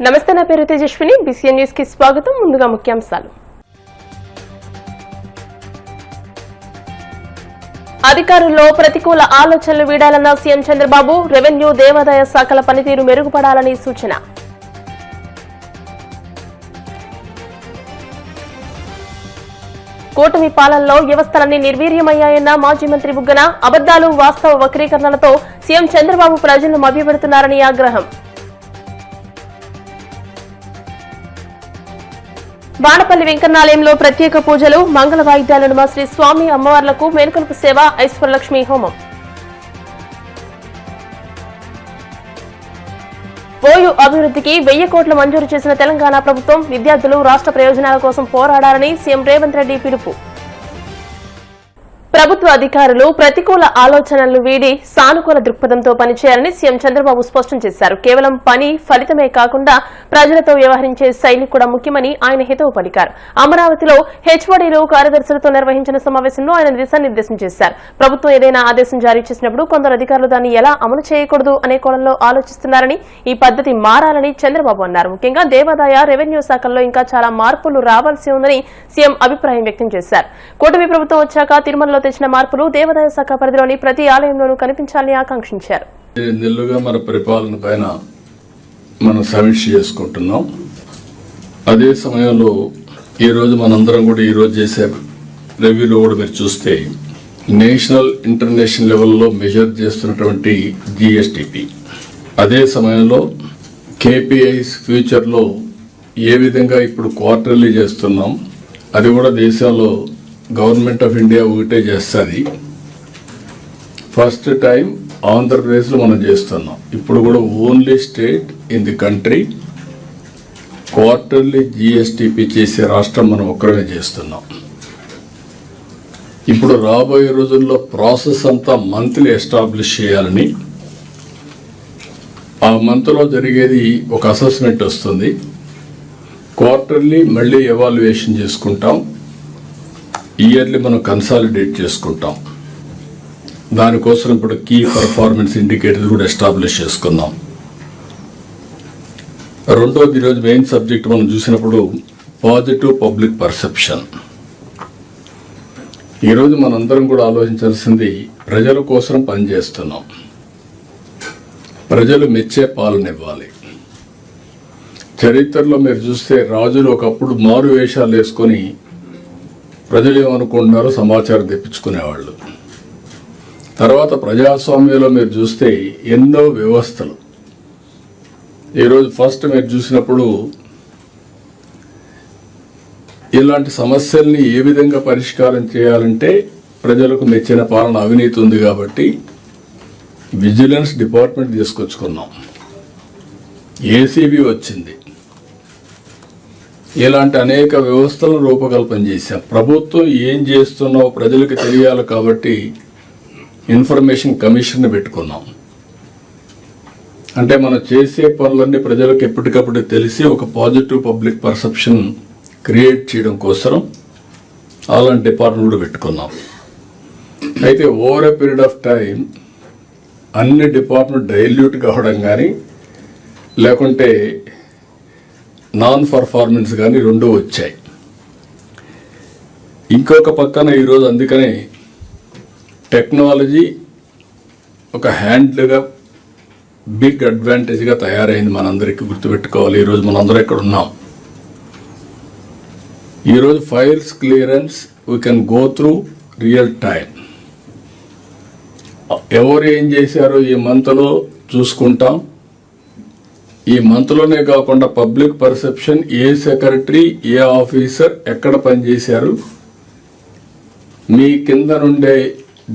నమస్తే, నా పేరు తేజస్విని. బీసీఎన్ న్యూస్ కి స్వాగతం. ముందుగా ముఖ్యాంశాలు. అధికారుల్లో ప్రతికూల ఆలోచనలు వీడాలన్న సీఎం చంద్రబాబు. రెవెన్యూ, దేవాదాయ శాఖల పనితీరు మెరుగుపడాలని సూచన. కూటమి పాలనలో వ్యవస్థలన్నీ నిర్వీర్యమయ్యాయన్న మాజీ మంత్రి బుగ్గన. అబద్దాలు, వాస్తవ వక్రీకరణలతో సీఎం చంద్రబాబు ప్రజలను మభ్యపెడుతున్నారని ఆగ్రహం. వాడపల్లి వెంకన్నాలయంలో ప్రత్యేక పూజలు, మంగళ వాయిద్యాల నడుమ శ్రీ స్వామి అమ్మవార్లకు మేల్కొలుపు సేవ, ఐశ్వర్యలక్ష్మి హోమం. ఓయూ అభివృద్ధికి 1000 కోట్లు మంజూరు చేసిన తెలంగాణ ప్రభుత్వం. విద్యార్థులు రాష్ట్ర ప్రయోజనాల కోసం పోరాడాలని సీఎం రేవంత్ రెడ్డి పిలుపు. ప్రభుత్వ అధికారులు ప్రతికూల ఆలోచనలు వీడి సానుకూల దృక్పథంతో పనిచేయాలని సీఎం చంద్రబాబు స్పష్టం చేశారు. కేవలం పని ఫలితమే కాకుండా ప్రజలతో వ్యవహరించే శైలి కూడా ముఖ్యమని ఆయన హితవు పలికారు. అమరావతిలో హెచ్ఓడీలు, కార్యదర్శులతో నిర్వహించిన సమావేశంలో ఆయన దిశానిర్దేశం చేశారు. ప్రభుత్వం ఏదైనా ఆదేశం జారీ చేసినప్పుడు కొందరు అధికారులు దాన్ని ఎలా అమలు చేయకూడదు అనే కోణంలో ఆలోచిస్తున్నారని, ఈ పద్ధతి మారాలని చంద్రబాబు అన్నారు. ముఖ్యంగా దేవాదాయ, రెవెన్యూ శాఖల్లో ఇంకా చాలా మార్పులు రావాల్సి ఉందని సీఎం అభిప్రాయం వ్యక్తం చేశారు. కూటమి ప్రభుత్వం వచ్చాక తిరుమలలో తెచ్చిన మార్పులు దేవాదాయ శాఖ పరిధిలోని ప్రతి ఆలయంలోనూ కనిపించాలని ఆకాంక్షించారు. నెల్లుగా మన పరిపాలన పైన మనం సమీక్ష చేసుకుంటున్నాం. అదే సమయంలో ఈరోజు మనందరం కూడా ఈరోజు చేసే రివ్యూలో కూడా మీరు చూస్తే నేషనల్, ఇంటర్నేషనల్ లెవెల్లో మెజర్ చేస్తున్నటువంటి జిఎస్టిపి, అదే సమయంలో కేపీఐస్ ఫ్యూచర్లో ఏ విధంగా ఇప్పుడు క్వార్టర్లీ చేస్తున్నాం, అది కూడా దేశంలో గవర్నమెంట్ ఆఫ్ ఇండియా ఒకటే చేస్తుంది. ఫస్ట్ టైం ఆంధ్రప్రదేశ్లో మనం చేస్తున్నాం. ఇప్పుడు కూడా only state in the country quarterly GSTP చేసే రాష్ట్రం మనం ఒక్కడే చేస్తున్నాం. ఇప్పుడు రాబోయే రోజుల్లో ప్రాసెస్ అంతా మంత్లీ ఎస్టాబ్లిష్ చేయాలని, ఆ మంత్లో జరిగేది ఒక అసెస్మెంట్ వస్తుంది. క్వార్టర్లీ మళ్ళీ ఎవాల్యుయేషన్ చేసుకుంటాం, ఇయర్లీ మనం కన్సాలిడేట్ చేసుకుంటాం. దానికోసం ఇప్పుడు కీ పర్ఫార్మెన్స్ ఇండికేటర్స్ కూడా ఎస్టాబ్లిష్ చేసుకుందాం. రెండోది, ఈరోజు మెయిన్ సబ్జెక్ట్ మనం చూసినప్పుడు పాజిటివ్ పబ్లిక్ పర్సెప్షన్. ఈరోజు మనందరం కూడా ఆలోచించాల్సింది, ప్రజల కోసం పనిచేస్తున్నాం, ప్రజలు మెచ్చే పాలన ఇవ్వాలి. చరిత్రలో మీరు చూస్తే రాజులు ఒకప్పుడు మారు వేషాలు వేసుకొని ప్రజలు ఏమనుకుంటున్నారో సమాచారం తెప్పించుకునేవాళ్ళు. తర్వాత ప్రజాస్వామ్యంలో మీరు చూస్తే ఎన్నో వ్యవస్థలు. ఈరోజు ఫస్ట్ మీరు చూసినప్పుడు ఇలాంటి సమస్యల్ని ఏ విధంగా పరిష్కారం చేయాలంటే ప్రజలకు మెచ్చిన పాలన, అవినీతి ఉంది కాబట్టి విజిలెన్స్ డిపార్ట్మెంట్ తీసుకొచ్చుకున్నాం, ఏసీబీ వచ్చింది. ఇలాంటి అనేక వ్యవస్థలను రూపకల్పన చేశాం. ప్రభుత్వం ఏం చేస్తున్నావో ప్రజలకు తెలియాలి కాబట్టి ఇన్ఫర్మేషన్ కమిషన్ పెట్టుకున్నాం. అంటే మనం చేసే పనులన్నీ ప్రజలకు ఎప్పటికప్పుడు తెలిసి ఒక పాజిటివ్ పబ్లిక్ పర్సెప్షన్ క్రియేట్ చేయడం కోసం అలాంటి డిపార్ట్మెంట్ పెట్టుకున్నాం. అయితే over a period of time అన్ని డిపార్ట్మెంట్ డైల్యూట్ కావడం కానీ, లేకుంటే నాన్ పర్ఫార్మెన్స్ కానీ రెండూ వచ్చాయి. ఇంకొక పక్కన ఈరోజు అందుకనే టెక్నాలజీ ఒక హ్యాండ్లుగా బిగ్ అడ్వాంటేజ్గా తయారైంది. మనందరికీ గుర్తుపెట్టుకోవాలి. ఈరోజు మనందరం ఇక్కడ ఉన్నాం. ఈరోజు files clearance we can go through real time. ఎవరు ఏం చేశారో ఈ మంత్లో చూసుకుంటాం. ఈ మంత్లోనే కాకుండా పబ్లిక్ పర్సెప్షన్, ఏ సెక్రటరీ, ఏ ఆఫీసర్ ఎక్కడ పనిచేశారు, మీ కింద నుండే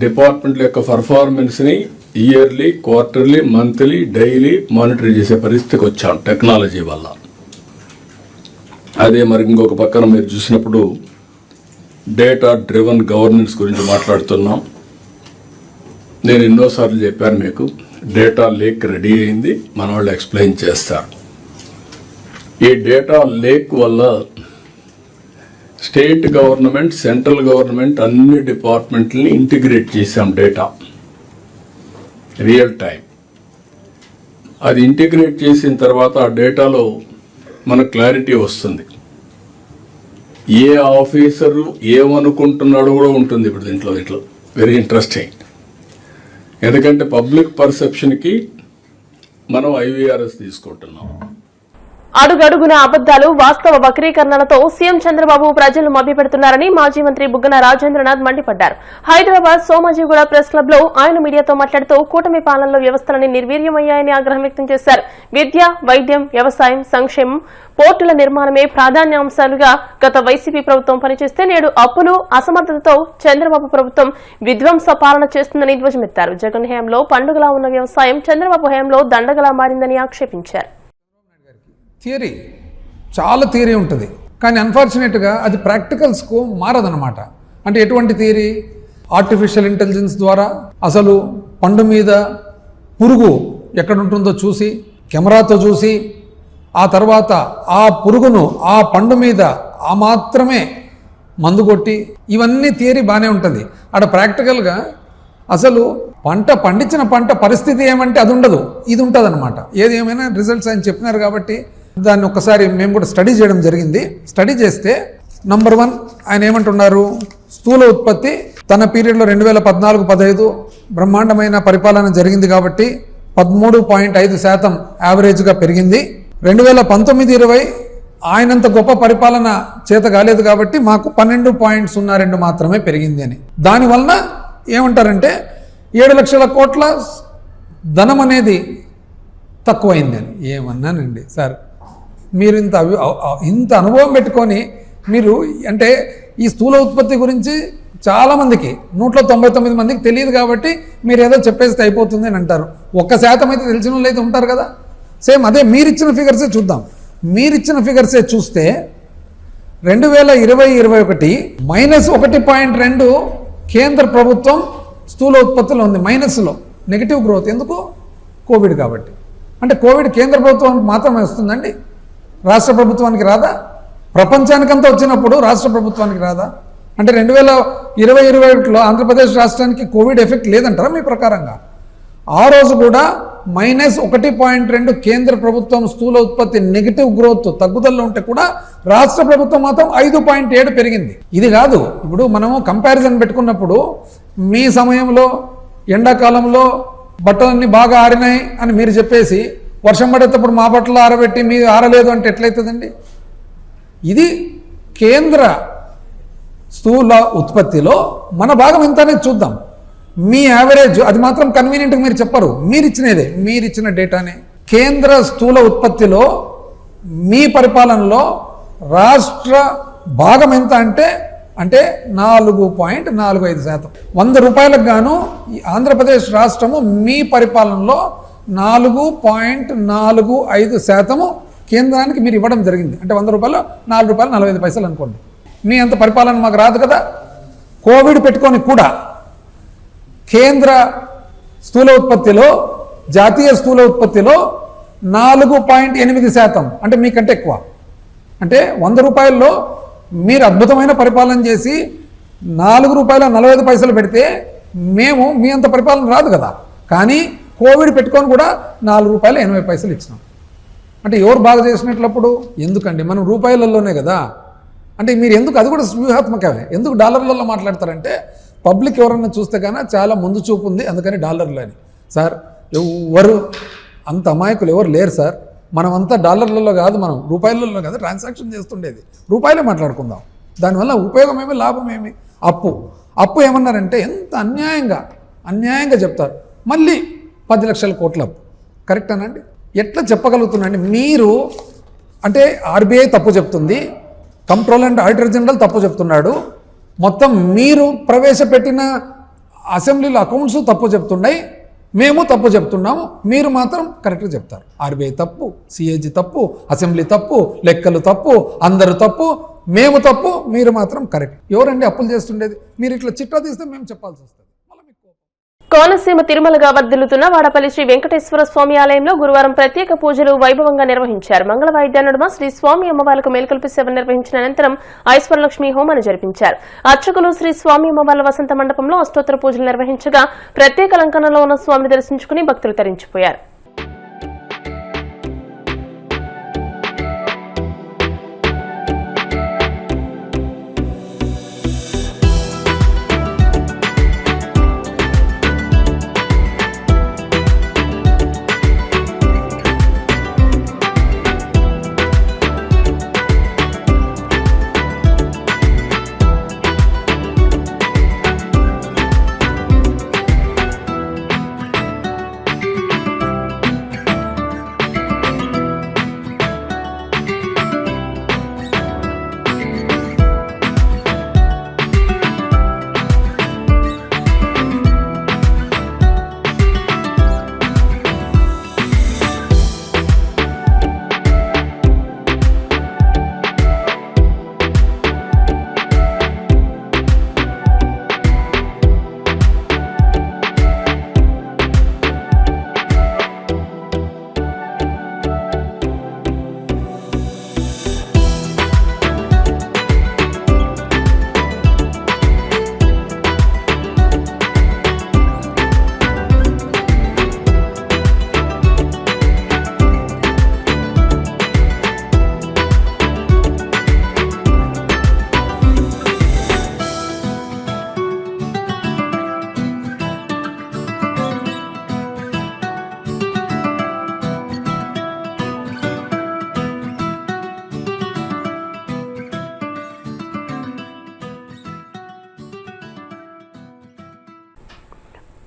డిపార్ట్మెంట్ల యొక్క పర్ఫార్మెన్స్ని yearly, quarterly, monthly, daily monitor చేసే పరిస్థితికి వచ్చాం టెక్నాలజీ వల్ల. అదే మరి ఇంకొక పక్కన మీరు చూసినప్పుడు డేటా డ్రివన్ గవర్నెన్స్ గురించి మాట్లాడుతున్నాం. నేను ఎన్నోసార్లు చెప్పాను మీకు, డేటా లేక్ రెడీ అయింది, మన వాళ్ళు ఎక్స్ప్లెయిన్ చేస్తారు. ఈ డేటా లేక్ వల్ల స్టేట్ గవర్నమెంట్, సెంట్రల్ గవర్నమెంట్ అన్ని డిపార్ట్మెంట్లని ఇంటిగ్రేట్ చేశాం. Data real time. అది ఇంటిగ్రేట్ చేసిన తర్వాత ఆ డేటాలో మనకు క్లారిటీ వస్తుంది. ఏ ఆఫీసరు ఏమనుకుంటున్నాడో కూడా ఉంటుంది ఇప్పుడు దీంట్లో వెరీ ఇంట్రెస్టింగ్. ఎందుకంటే పబ్లిక్ పర్సెప్షన్కి మనం ఐవీఆర్ఎస్ తీసుకుంటున్నాం. అడుగడుగున అబద్దాలు, వాస్తవ వక్రీకరణలతో సీఎం చంద్రబాబు ప్రజలను మభ్యపెడుతున్నారని మాజీ మంత్రి బుగ్గన రాజేంద్రనాథ్ మండిపడ్డారు. హైదరాబాద్ సోమాజిగూడ ప్రెస్ క్లబ్ లో ఆయన మీడియాతో మాట్లాడుతూ కూటమి పాలనలో వ్యవస్థలన్నీ నిర్వీర్యమయ్యాయని ఆగ్రహం వ్యక్తం చేశారు. విద్య, వైద్యం, వ్యవసాయం, సంక్షేమం, పోర్టుల నిర్మాణమే ప్రాధాన్యాంశాలుగా గత వైసీపీ ప్రభుత్వం పనిచేస్తే నేడు అప్పులు, అసమర్థతతో చంద్రబాబు ప్రభుత్వం విధ్వంస పాలన చేస్తుందని ధ్వజమెత్తారు. జగన్ హయాంలో పండుగలా ఉన్న వ్యవసాయం చంద్రబాబు హయాంలో దండగలా మారిందని ఆక్షేపించారు. థియరీ చాలా థియరీ ఉంటుంది, కానీ అన్ఫార్చునేట్గా అది ప్రాక్టికల్స్కు మారదన్నమాట. అంటే ఎటువంటి థియరీ? ఆర్టిఫిషియల్ ఇంటెలిజెన్స్ ద్వారా అసలు పండు మీద పురుగు ఎక్కడ ఉంటుందో చూసి కెమెరాతో చూసి ఆ తర్వాత ఆ పురుగును ఆ పండు మీద ఆ మాత్రమే మందు కొట్టి ఇవన్నీ థియరీ బాగానే ఉంటుంది. అక్కడ ప్రాక్టికల్గా అసలు పండించిన పంట పరిస్థితి ఏమంటే అది ఉండదు, ఇది ఉంటుంది అనమాట. ఏది ఏమైనా రిజల్ట్స్ ఆయన చెప్పినారు కాబట్టి దాన్ని ఒక్కసారి మేము కూడా స్టడీ చేయడం జరిగింది. స్టడీ చేస్తే నంబర్ 1 ఆయన ఏమంటున్నారు, స్థూల ఉత్పత్తి తన పీరియడ్లో 2014-15 బ్రహ్మాండమైన పరిపాలన జరిగింది కాబట్టి 13.5% యావరేజ్గా పెరిగింది. 2019-20 ఆయనంత గొప్ప పరిపాలన చేత కాలేదు కాబట్టి మాకు 12.02 మాత్రమే పెరిగింది అని. దానివలన ఏమంటారంటే 7 లక్షల కోట్ల ధనం అనేది తక్కువైంది అని. ఏమన్నానండి సార్, మీరు ఇంత అనుభవం పెట్టుకొని మీరు అంటే ఈ స్థూల ఉత్పత్తి గురించి చాలామందికి 199 మందికి తెలియదు కాబట్టి మీరు ఏదో చెప్పేస్తే అయిపోతుంది అని అంటారు. 1% అయితే తెలిసిన వాళ్ళు అయితే ఉంటారు కదా. సేమ్ అదే మీరిచ్చిన ఫిగర్సే చూద్దాం. మీరిచ్చిన ఫిగర్సే చూస్తే 2020-21 -1.2 కేంద్ర ప్రభుత్వం స్థూల ఉత్పత్తిలో ఉంది, మైనస్లో, నెగిటివ్ గ్రోత్. ఎందుకు? కోవిడ్ కాబట్టి. అంటే కోవిడ్ కేంద్ర ప్రభుత్వానికి మాత్రమే వస్తుందండి, రాష్ట్ర ప్రభుత్వానికి రాదా? ప్రపంచానికంతా వచ్చినప్పుడు రాష్ట్ర ప్రభుత్వానికి రాదా? అంటే 2020-21లో ఆంధ్రప్రదేశ్ రాష్ట్రానికి కోవిడ్ ఎఫెక్ట్ లేదంటారా మీ ప్రకారంగా? ఆ రోజు కూడా -1.2 కేంద్ర ప్రభుత్వం స్థూల ఉత్పత్తి నెగిటివ్ గ్రోత్ తగ్గుదలలో ఉంటే కూడా రాష్ట్ర ప్రభుత్వం మాత్రం 5.7 పెరిగింది. ఇది కాదు, ఇప్పుడు మనము కంపారిజన్ పెట్టుకున్నప్పుడు మీ సమయంలో ఎండాకాలంలో బట్టలన్నీ బాగా ఆరినాయి అని మీరు చెప్పేసి వర్షం పడేటప్పుడు మా బట్టలు ఆరబెట్టి మీరు ఆరలేదు అంటే ఎట్లయితుందండి? ఇది కేంద్ర స్థూల ఉత్పత్తిలో మన భాగం ఎంత అనేది చూద్దాం. మీ యావరేజ్ అది మాత్రం కన్వీనియంట్గా మీరు చెప్పరు, మీరిచ్చినదే, మీరిచ్చిన డేటానే. కేంద్ర స్థూల ఉత్పత్తిలో మీ పరిపాలనలో రాష్ట్ర భాగం ఎంత అంటే 4.45%. 100 రూపాయలకు గాను ఈ ఆంధ్రప్రదేశ్ రాష్ట్రము మీ పరిపాలనలో 4.45% కేంద్రానికి మీరు ఇవ్వడం జరిగింది. అంటే 100 రూపాయలు ₹4.45 అనుకోండి. మీ అంత పరిపాలన మాకు రాదు కదా. కోవిడ్ పెట్టుకొని కూడా కేంద్ర స్థూల ఉత్పత్తిలో, జాతీయ స్థూల ఉత్పత్తిలో 4.8%, అంటే మీకంటే ఎక్కువ. అంటే 100 రూపాయల్లో మీరు అద్భుతమైన పరిపాలన చేసి ₹4.45 పెడితే మేము మీ అంత పరిపాలన రాదు కదా. కానీ కోవిడ్ పెట్టుకొని కూడా ₹4.80 ఇచ్చినాం. అంటే ఎవరు బాగా చేసినట్లప్పుడు? ఎందుకండి మనం రూపాయలలోనే కదా. అంటే మీరు ఎందుకు, అది కూడా వ్యూహాత్మకమే, ఎందుకు డాలర్లలో మాట్లాడతారంటే పబ్లిక్ ఎవరన్నా చూస్తే కానీ చాలా ముందు చూపు ఉంది, అందుకని డాలర్లు అని. సార్ ఎవరు అంత అమాయకులు ఎవరు లేరు సార్. మనమంతా డాలర్లలో కాదు, మనం రూపాయలలో కాదు ట్రాన్సాక్షన్ చేస్తుండేది. రూపాయలే మాట్లాడుకుందాం. దానివల్ల ఉపయోగం ఏమి, లాభం ఏమి? అప్పు ఏమన్నారంటే ఎంత అన్యాయంగా చెప్తారు. మళ్ళీ 10 లక్షల కోట్ల అప్పు. కరెక్టేనండి? ఎట్లా చెప్పగలుగుతున్నాండి మీరు? అంటే ఆర్బీఐ తప్పు చెప్తుంది, కంట్రోలర్ అండ్ ఆడిటర్ జనరల్ తప్పు చెప్తున్నాడు, మొత్తం మీరు ప్రవేశపెట్టిన అసెంబ్లీలో అకౌంట్స్ తప్పు చెప్తున్నాయి, మేము తప్పు చెప్తున్నాము, మీరు మాత్రం కరెక్ట్గా చెప్తారు. ఆర్బీఐ తప్పు, సిఏజీ తప్పు, అసెంబ్లీ తప్పు, లెక్కలు తప్పు, అందరూ తప్పు, మేము తప్పు, మీరు మాత్రం కరెక్ట్. ఎవరండి అప్పులు చేస్తుండేది? మీరు ఇట్లా చిట్టా తీస్తే మేము చెప్పాల్సి వస్తుంది. కోనసీమ తిరుమలగా వర్ధిల్లుతున్న వాడపల్లి శ్రీ వెంకటేశ్వర స్వామి ఆలయంలో గురువారం ప్రత్యేక పూజలు వైభవంగా నిర్వహించారు. మంగళ వాయిద్య నడుమ శ్రీ స్వామి అమ్మవార్లకు మేల్కొల్పి సేవ నిర్వహించిన అనంతరం ఐశ్వర్యలక్ష్మి హోమాన్ని జరిపించారు. అర్చకులు శ్రీ స్వామి అమ్మవార్ల వసంత మండపంలో అష్టోత్తర పూజలు నిర్వహించగా ప్రత్యేక అలంకరణలో ఉన్న స్వామిని దర్శించుకుని భక్తులు తరించిపోయారు.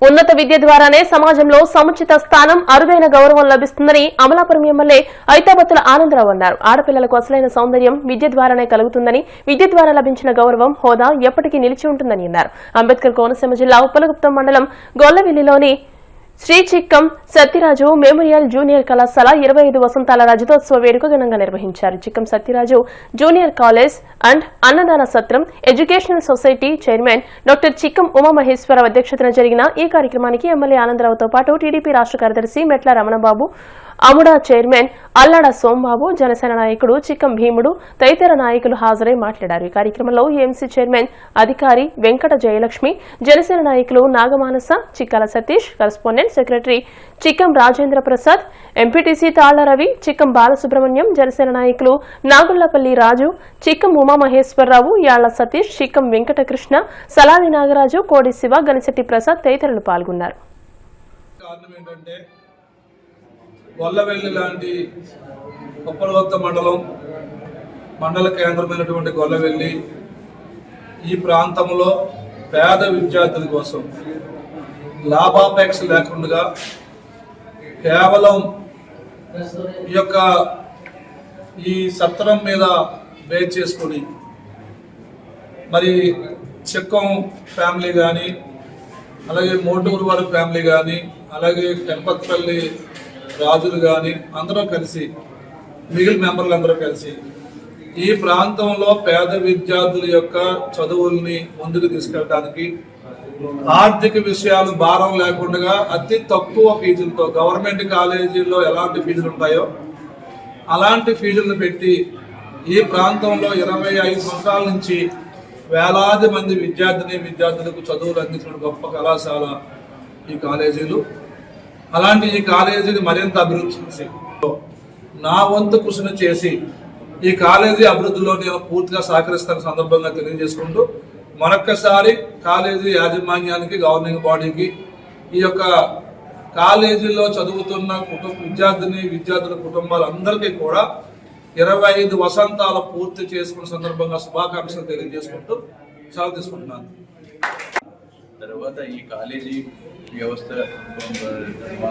ఉన్నత విద్య ద్వారానే సమాజంలో సముచిత స్థానం, అరుదైన గౌరవం లభిస్తుందని అమలాపురం ఎమ్మెల్యే ఐతాబత్తుల ఆనందరావు అన్నారు. ఆడపిల్లలకు అసలైన సౌందర్యం విద్య ద్వారానే కలుగుతుందని, విద్య ద్వారా లభించిన గౌరవం, హోదా ఎప్పటికీ నిలిచి ఉంటుందని అన్నారు. అంబేద్కర్ కోనసీమ జిల్లా ఉప్పలగుప్తం మండలం గొల్లవెల్లిలోని శ్రీ చిక్కం సత్యరాజు మెమోరియల్ జూనియర్ కళాశాల 25 వసంతాల రజతోత్సవ వేడుక ఘనంగా నిర్వహించారు. Chikkam Satyaraju junior college and Annadana Satram educational society chairman doctor Chikkam Umamaheswararao అధ్యక్షతన జరిగిన ఈ కార్యక్రమానికి ఎమ్మెల్యే ఆనందరావుతో పాటు టీడీపీ రాష్ట్ర కార్యదర్శి మెట్ల రమణబాబు, అముడా చైర్మన్ అల్లాడ సోంబాబు, జనసేన నాయకుడు చిక్కం భీముడు తదితర నాయకులు హాజరై మాట్లాడారు. ఈ కార్యక్రమంలో ఏఎంసీ చైర్మన్ అధికారి వెంకట జయలక్ష్మి, జనసేన నాయకులు Nagamanasa, Chikkala Satish, correspondent secretary Chikkam Rajendra Prasad, MPTC Talla Ravi, Chikkam Balasubrahmanyam, Janasena నాయకులు నాగుళ్లపల్లి రాజు, చిక్కం ఉమామహేశ్వరరావు, యాళ్ల సతీష్, చిక్కం వెంకటకృష్ణ, సలాని నాగరాజు, కోడి శివ, గనిశెట్టి ప్రసాద్ తదితరులు పాల్గొన్నారు. గొల్లవెల్లి లాంటి ఉప్పలగుప్తం మండల కేంద్రమైనటువంటి గొల్లవెల్లి ఈ ప్రాంతంలో పేద విద్యార్థుల కోసం లాభాపేక్ష లేకుండా కేవలం ఈ సత్రం మీద బేస్ చేసుకుని మరి చిక్కం ఫ్యామిలీ కానీ, అలాగే మోటూరు వారి ఫ్యామిలీ కానీ, అలాగే టెంపత్పల్లి రాజులు కానీ అందరూ కలిసి, మిగిలిన మెంబర్లు అందరూ కలిసి ఈ ప్రాంతంలో పేద విద్యార్థుల యొక్క చదువుల్ని ముందుకు తీసుకెళ్ళడానికి, ఆర్థిక విషయాలు భారం లేకుండా అతి తక్కువ ఫీజులతో గవర్నమెంట్ కాలేజీల్లో ఎలాంటి ఫీజులు ఉంటాయో అలాంటి ఫీజులను పెట్టి ఈ ప్రాంతంలో 25 సంవత్సరాల నుంచి వేలాది మంది విద్యార్థులకు చదువులు అందించిన గొప్ప కళాశాల ఈ కాలేజీలు. అలాంటి ఈ కాలేజీని మరింత అభివృద్ధి చేసి, నా వంతు కృషిని చేసి ఈ కాలేజీ అభివృద్ధిలో నేను పూర్తిగా సహకరిస్తున్న సందర్భంగా తెలియజేసుకుంటూ, మరొక్కసారి కాలేజీ యాజమాన్యానికి, గవర్నింగ్ బాడీకి, ఈ యొక్క కాలేజీలో చదువుతున్న విద్యార్థుల కుటుంబాలందరికీ కూడా 25 వసంతాలు పూర్తి చేసుకున్న సందర్భంగా శుభాకాంక్షలు తెలియజేసుకుంటూ సెలవు తీసుకుంటున్నాను. తర్వాత ఈ కాలేజీ వ్యవస్థ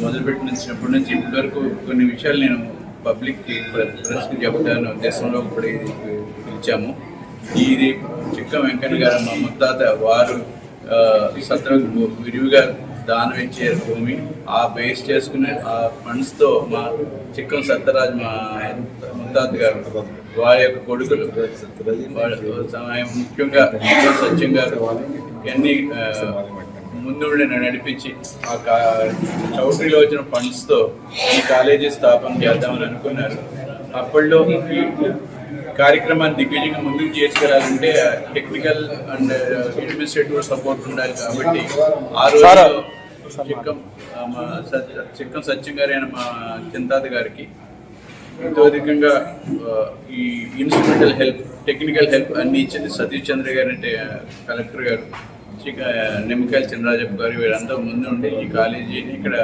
మొదలుపెట్టినప్పటి నుంచి ఇప్పటి వరకు కొన్ని విషయాలు నేను పబ్లిక్కి, ప్రెస్కి చెప్తాను ఉద్దేశంలో కూడా ఇది పిలిచాము. ఇది చిక్కం వెంకన్న గారు మా ముత్తాత వారు సత్రం విరివిగా దానం ఇచ్చే భూమి. ఆ బేస్ చేసుకునే ఆ ఫండ్స్తో మా చిక్కం సత్యరాజు మా ముత్తాత గారు, వారి యొక్క కొడుకులు, ముఖ్యంగా సత్యం గారు ఇవన్నీ ముందుండి నడిపించి ఆ చౌటరీలో వచ్చిన ఫండ్స్తో ఈ కాలేజీ స్థాపన చేద్దామని అనుకున్నారు. అప్పట్లో ఈ కార్యక్రమాన్ని దిగ్విజయంగా ముందుకు చేసుకెళ్ళాలంటే టెక్నికల్ అండ్ అడ్మినిస్ట్రేటివ్ సపోర్ట్ ఉండాలి. కాబట్టి ఆ రోజు చిక్కం సత్యం గారు అయిన మా చింతాత గారికి ఎంతో అధికంగా ఈ ఇన్స్ట్రుమెంటల్ హెల్ప్, టెక్నికల్ హెల్ప్ అన్ని ఇచ్చింది సతీష్ చంద్ర గారు అంటే కలెక్టర్ గారు, నిమ్మకాయల చినరాజప్ప గారు, వీరంతా ముందు ఉండి ఈ కాలేజీని ఇక్కడ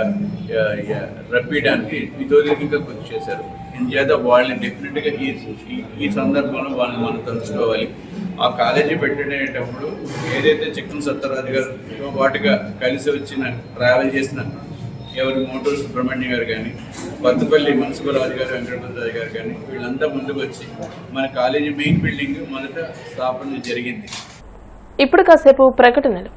రప్పించడానికి ఇతోధికంగా కృషి చేశారు. ఇంచేత వాళ్ళని డెఫినెట్గా ఈ సందర్భంలో వాళ్ళని మనం తలుచుకోవాలి. ఆ కాలేజీ పెట్టేటప్పుడు ఏదైతే చిక్కం సత్యరాజు గారు వాటిగా కలిసి వచ్చిన ట్రావెల్ చేసిన ఎవరి మోటూరు సుబ్రహ్మణ్యం గారు కానీ, కొత్తపల్లి మున్సిపల్ గారు, వెంకటరాజు గారు కానీ, వీళ్ళంతా ముందుకు వచ్చి మన కాలేజీ మెయిన్ బిల్డింగ్ మొదట స్థాపన జరిగింది. ఇప్పుడు కాసేపు ప్రకటనలు.